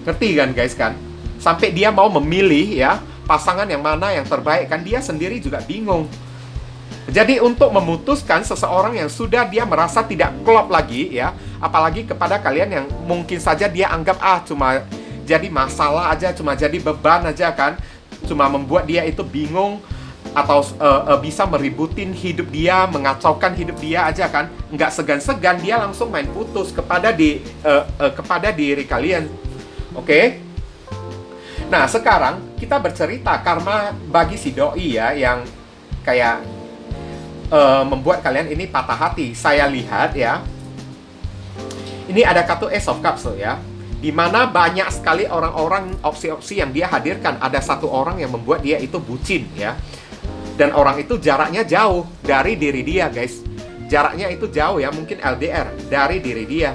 Ngerti kan guys kan? Sampai dia mau memilih ya pasangan yang mana yang terbaik kan, dia sendiri juga bingung. Jadi untuk memutuskan seseorang yang sudah dia merasa tidak klop lagi ya, apalagi kepada kalian yang mungkin saja dia anggap cuma jadi masalah aja, cuma jadi beban aja kan, cuma membuat dia itu bingung atau bisa meributin hidup dia, mengacaukan hidup dia aja kan, nggak segan-segan dia langsung main putus kepada diri kalian. Oke? Nah sekarang kita bercerita karma bagi si doi ya, yang kayak membuat kalian ini patah hati. Saya lihat ya, ini ada kartu Ace of Cups ya, dimana banyak sekali orang-orang opsi-opsi yang dia hadirkan. Ada satu orang yang membuat dia itu bucin ya, dan orang itu jaraknya jauh dari diri dia guys. Jaraknya itu jauh ya, mungkin LDR dari diri dia.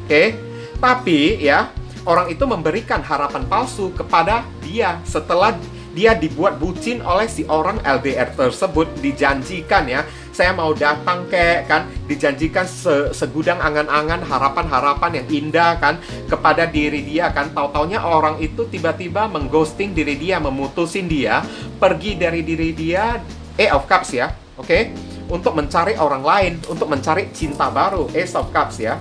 Oke? Tapi ya, orang itu memberikan harapan palsu kepada dia setelah dia dibuat bucin oleh si orang LDR tersebut. Dijanjikan ya, saya mau datang kan, dijanjikan segudang angan-angan, harapan-harapan yang indah kan kepada diri dia kan. Tahu-taunya orang itu tiba-tiba mengghosting diri dia, memutusin dia, pergi dari diri dia. Of Cups ya, oke? Untuk mencari orang lain, untuk mencari cinta baru. Ace of Cups ya.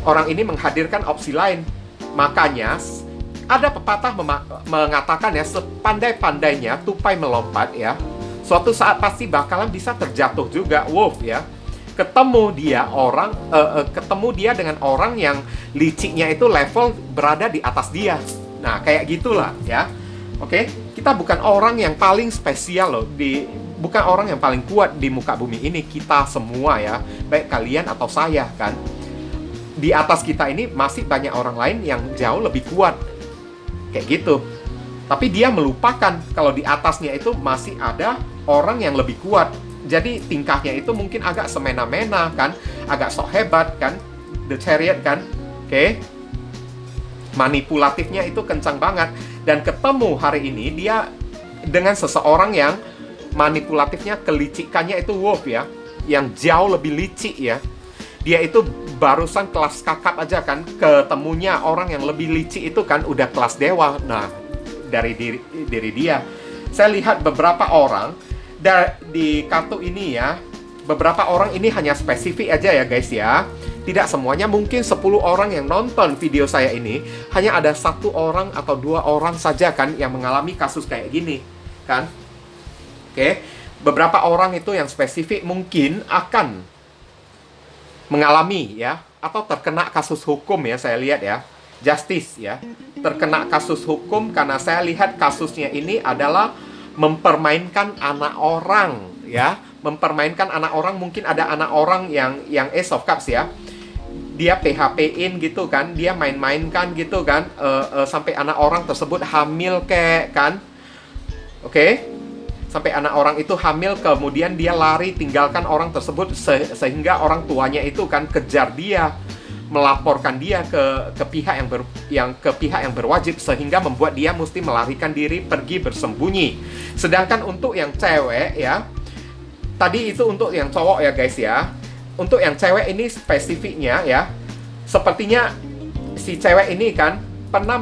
Orang ini menghadirkan opsi lain. Makanya ada pepatah mengatakan ya, sepandai-pandainya tupai melompat ya, suatu saat pasti bakalan bisa terjatuh juga. Wolf ya, ketemu dia dengan orang yang liciknya itu level berada di atas dia. Nah kayak gitulah ya. Oke, kita bukan orang yang paling spesial loh, bukan orang yang paling kuat di muka bumi ini. Kita semua ya, baik kalian atau saya kan, di atas kita ini masih banyak orang lain yang jauh lebih kuat. Kayak gitu. Tapi dia melupakan kalau di atasnya itu masih ada orang yang lebih kuat. Jadi tingkahnya itu mungkin agak semena-mena kan, agak sok hebat kan, The Chariot kan. Oke. Manipulatifnya itu kencang banget. Dan ketemu hari ini dia dengan seseorang yang manipulatifnya, kelicikannya itu Wolf ya, yang jauh lebih licik ya. Dia itu barusan kelas kakap aja kan, ketemunya orang yang lebih licik itu kan udah kelas dewa. Nah, dari diri dia, saya lihat beberapa orang di kartu ini ya, beberapa orang ini hanya spesifik aja ya guys ya. Tidak semuanya, mungkin 10 orang yang nonton video saya ini, hanya ada 1 orang atau 2 orang saja kan yang mengalami kasus kayak gini kan. Oke, beberapa orang itu yang spesifik mungkin akan mengalami ya, atau terkena kasus hukum ya, saya lihat ya, justice ya, terkena kasus hukum karena saya lihat kasusnya ini adalah mempermainkan anak orang ya, mempermainkan anak orang. Mungkin ada anak orang yang Ace of Cups ya, dia PHP-in gitu kan, dia main-mainkan gitu kan, sampai anak orang tersebut hamil kayak kan. Oke? Sampai anak orang itu hamil, kemudian dia lari tinggalkan orang tersebut, sehingga orang tuanya itu kan kejar dia, melaporkan dia ke pihak yang berwajib, sehingga membuat dia mesti melarikan diri, pergi bersembunyi. Sedangkan untuk yang cewek ya, tadi itu untuk yang cowok ya guys ya. Untuk yang cewek ini spesifiknya ya, sepertinya si cewek ini kan pernah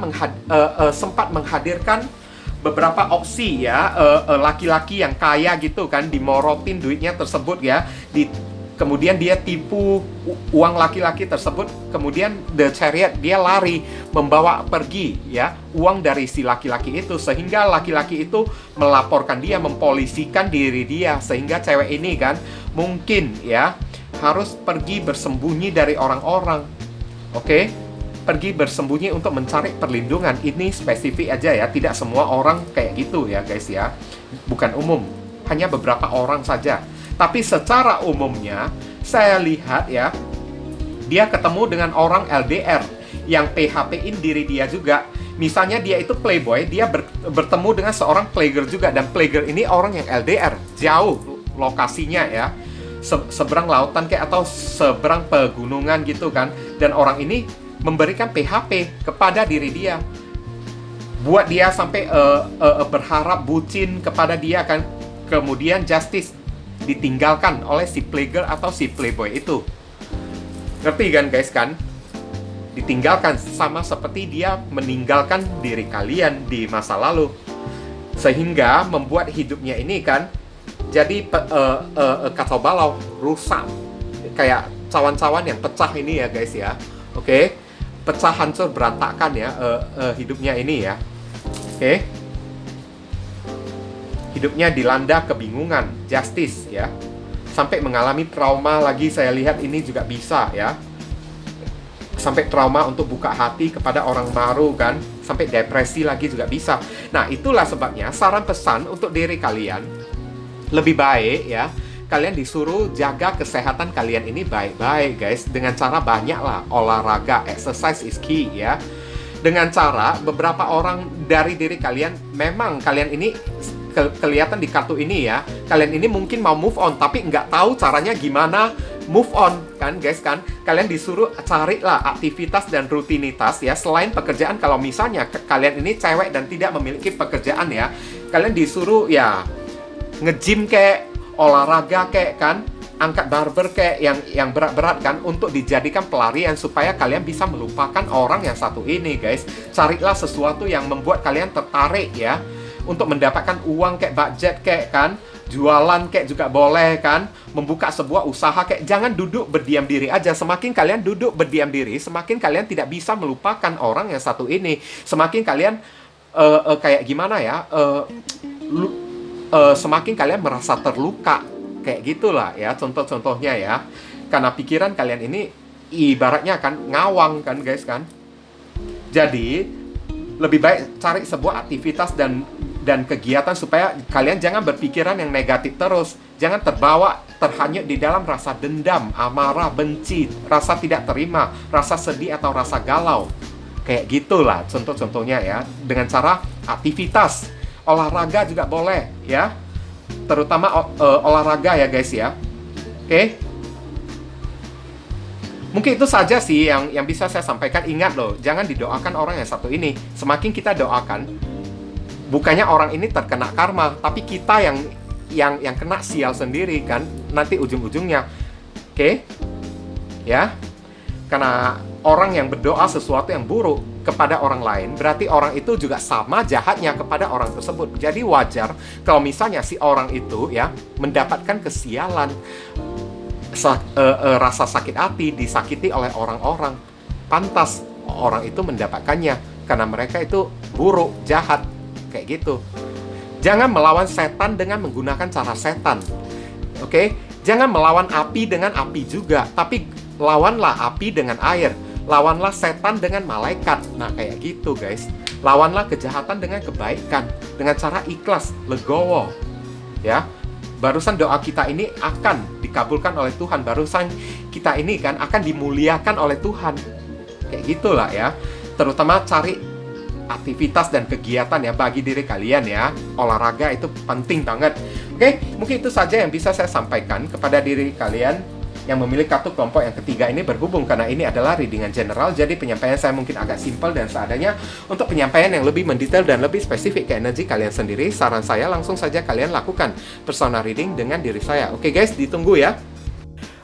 sempat menghadirkan beberapa opsi ya, laki-laki yang kaya gitu kan, dimorotin duitnya tersebut ya, kemudian dia tipu uang laki-laki tersebut, kemudian The Chariot, dia lari membawa pergi ya uang dari si laki-laki itu, sehingga laki-laki itu melaporkan dia, mempolisikan diri dia, sehingga cewek ini kan mungkin ya harus pergi bersembunyi dari orang-orang. Oke? Pergi bersembunyi untuk mencari perlindungan. Ini spesifik aja ya, tidak semua orang kayak gitu ya guys ya, bukan umum, hanya beberapa orang saja. Tapi secara umumnya saya lihat ya, dia ketemu dengan orang LDR yang PHP-in diri dia juga. Misalnya dia itu playboy, dia bertemu dengan seorang playgirl juga, dan playgirl ini orang yang LDR, jauh lokasinya ya, seberang lautan kayak atau seberang pegunungan gitu kan, dan orang ini memberikan PHP kepada diri dia, buat dia sampai berharap bucin kepada dia kan, kemudian justice ditinggalkan oleh si playgirl atau si playboy itu. Ngerti kan guys kan? Ditinggalkan sama seperti dia meninggalkan diri kalian di masa lalu, sehingga membuat hidupnya ini kan jadi kacau balau, rusak, kayak cawan-cawan yang pecah ini ya guys ya. Oke, pecah, hancur, berantakan ya hidupnya ini ya. Oke, hidupnya dilanda kebingungan, justice ya, sampai mengalami trauma lagi. Saya lihat ini juga bisa ya, sampai trauma untuk buka hati kepada orang baru kan, sampai depresi lagi juga bisa. Nah, itulah sebabnya saran pesan untuk diri kalian, lebih baik ya kalian disuruh jaga kesehatan kalian ini baik-baik guys, dengan cara banyak lah olahraga, exercise is key ya. Dengan cara beberapa orang dari diri kalian, memang kalian ini kelihatan di kartu ini ya, kalian ini mungkin mau move on tapi nggak tahu caranya gimana move on kan guys kan. Kalian disuruh carilah aktivitas dan rutinitas ya, selain pekerjaan. Kalau misalnya kalian ini cewek dan tidak memiliki pekerjaan ya, kalian disuruh ya nge-gym kayak, olahraga kayak kan, angkat barber kayak yang berat-berat kan, untuk dijadikan pelarian supaya kalian bisa melupakan orang yang satu ini guys. Carilah sesuatu yang membuat kalian tertarik ya, untuk mendapatkan uang kayak budget kayak kan, jualan kayak juga boleh kan, membuka sebuah usaha kayak. Jangan duduk berdiam diri aja. Semakin kalian duduk berdiam diri, semakin kalian tidak bisa melupakan orang yang satu ini. Semakin kalian kayak gimana ya, semakin kalian merasa terluka kayak gitulah ya, contoh-contohnya ya. Karena pikiran kalian ini ibaratnya kan ngawang kan guys kan. Jadi lebih baik cari sebuah aktivitas dan kegiatan supaya kalian jangan berpikiran yang negatif terus. Jangan terbawa, terhanyut di dalam rasa dendam, amarah, benci, rasa tidak terima, rasa sedih atau rasa galau. Kayak gitulah contoh-contohnya ya. Dengan cara aktivitas, olahraga juga boleh ya, terutama olahraga ya guys ya. Oke, mungkin itu saja sih yang bisa saya sampaikan. Ingat loh, jangan didoakan orang yang satu ini. Semakin kita doakan, bukannya orang ini terkena karma, tapi kita yang kena sial sendiri kan nanti ujung-ujungnya. Oke ya, karena orang yang berdoa sesuatu yang buruk kepada orang lain, berarti orang itu juga sama jahatnya kepada orang tersebut. Jadi wajar kalau misalnya si orang itu ya mendapatkan kesialan, rasa sakit hati, disakiti oleh orang-orang. Pantas orang itu mendapatkannya, karena mereka itu buruk, jahat, kayak gitu. Jangan melawan setan dengan menggunakan cara setan. Oke? Jangan melawan api dengan api juga, tapi lawanlah api dengan air. Lawanlah setan dengan malaikat. Nah, kayak gitu guys. Lawanlah kejahatan dengan kebaikan, dengan cara ikhlas, legowo. Ya. Barusan doa kita ini akan dikabulkan oleh Tuhan. Barusan kita ini kan akan dimuliakan oleh Tuhan. Kayak gitulah ya. Terutama cari aktivitas dan kegiatan ya bagi diri kalian ya. Olahraga itu penting banget. Oke, mungkin itu saja yang bisa saya sampaikan kepada diri kalian yang memilih kartu kelompok yang ketiga ini. Berhubung karena ini adalah readingan general, jadi penyampaian saya mungkin agak simpel dan seadanya. Untuk penyampaian yang lebih mendetail dan lebih spesifik ke energi kalian sendiri, saran saya langsung saja kalian lakukan personal reading dengan diri saya. Oke guys, ditunggu ya.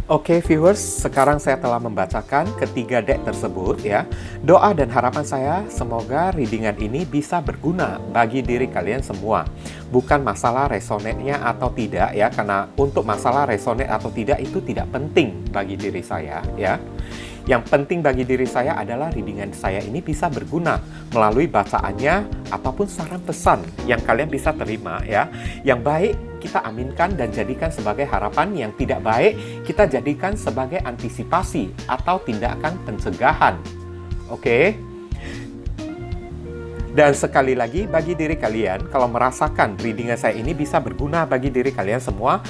Oke viewers, sekarang saya telah membacakan ketiga deck tersebut ya. Doa dan harapan saya semoga readingan ini bisa berguna bagi diri kalian semua. Bukan masalah resonate-nya atau tidak ya, karena untuk masalah resonate atau tidak itu tidak penting bagi diri saya ya. Yang penting bagi diri saya adalah readingan saya ini bisa berguna melalui bacaannya ataupun saran pesan yang kalian bisa terima ya. Yang baik kita aminkan dan jadikan sebagai harapan, yang tidak baik kita jadikan sebagai antisipasi atau tindakan pencegahan. Oke? Dan sekali lagi bagi diri kalian, kalau merasakan readingan saya ini bisa berguna bagi diri kalian semua,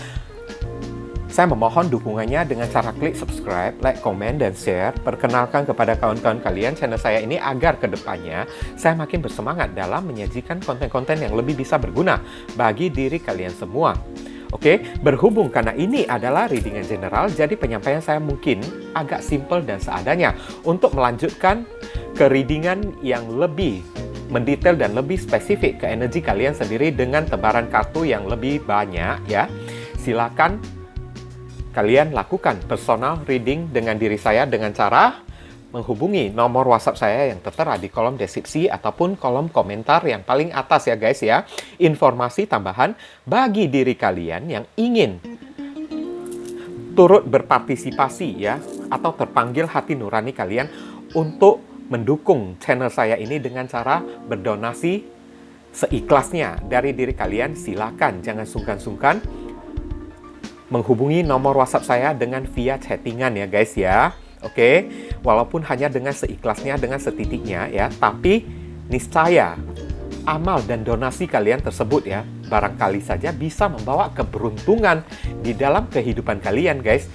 saya memohon dukungannya dengan cara klik subscribe, like, komen, dan share. Perkenalkan kepada kawan-kawan kalian channel saya ini agar kedepannya saya makin bersemangat dalam menyajikan konten-konten yang lebih bisa berguna bagi diri kalian semua. Oke, berhubung karena ini adalah readingan general, jadi penyampaian saya mungkin agak simple dan seadanya. Untuk melanjutkan ke readingan yang lebih mendetail dan lebih spesifik ke energi kalian sendiri dengan tebaran kartu yang lebih banyak ya, silakan kalian lakukan personal reading dengan diri saya dengan cara menghubungi nomor WhatsApp saya yang tertera di kolom deskripsi ataupun kolom komentar yang paling atas ya guys ya. Informasi tambahan bagi diri kalian yang ingin turut berpartisipasi ya, atau terpanggil hati nurani kalian untuk mendukung channel saya ini dengan cara berdonasi seikhlasnya dari diri kalian. Silakan, jangan sungkan-sungkan menghubungi nomor WhatsApp saya dengan via chattingan ya guys ya. Oke, walaupun hanya dengan seikhlasnya, dengan setitiknya ya, tapi niscaya amal dan donasi kalian tersebut ya, barangkali saja bisa membawa keberuntungan di dalam kehidupan kalian guys.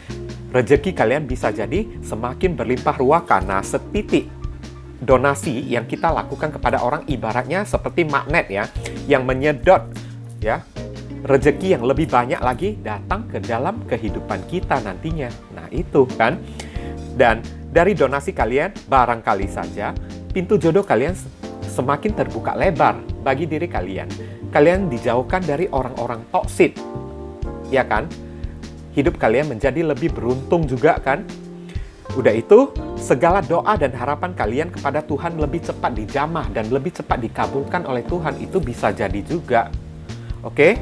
Rezeki kalian bisa jadi semakin berlimpah ruah karena setitik donasi yang kita lakukan kepada orang ibaratnya seperti magnet ya, yang menyedot ya, rezeki yang lebih banyak lagi datang ke dalam kehidupan kita nantinya. Nah itu kan. Dan dari donasi kalian, barangkali saja pintu jodoh kalian semakin terbuka lebar bagi diri kalian. Kalian dijauhkan dari orang-orang toksik, ya kan? Hidup kalian menjadi lebih beruntung juga kan? Udah itu, segala doa dan harapan kalian kepada Tuhan lebih cepat dijamah dan lebih cepat dikabulkan oleh Tuhan. Itu bisa jadi juga. Oke?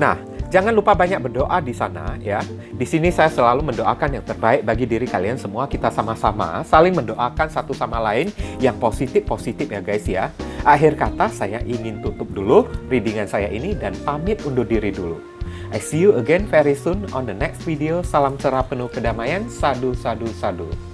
Nah, jangan lupa banyak berdoa di sana ya. Di sini saya selalu mendoakan yang terbaik bagi diri kalian semua. Kita sama-sama saling mendoakan satu sama lain yang positif-positif ya guys ya. Akhir kata saya ingin tutup dulu readingan saya ini dan pamit undur diri dulu. I see you again very soon on the next video. Salam cerah penuh kedamaian. Sadu, sadu, sadu.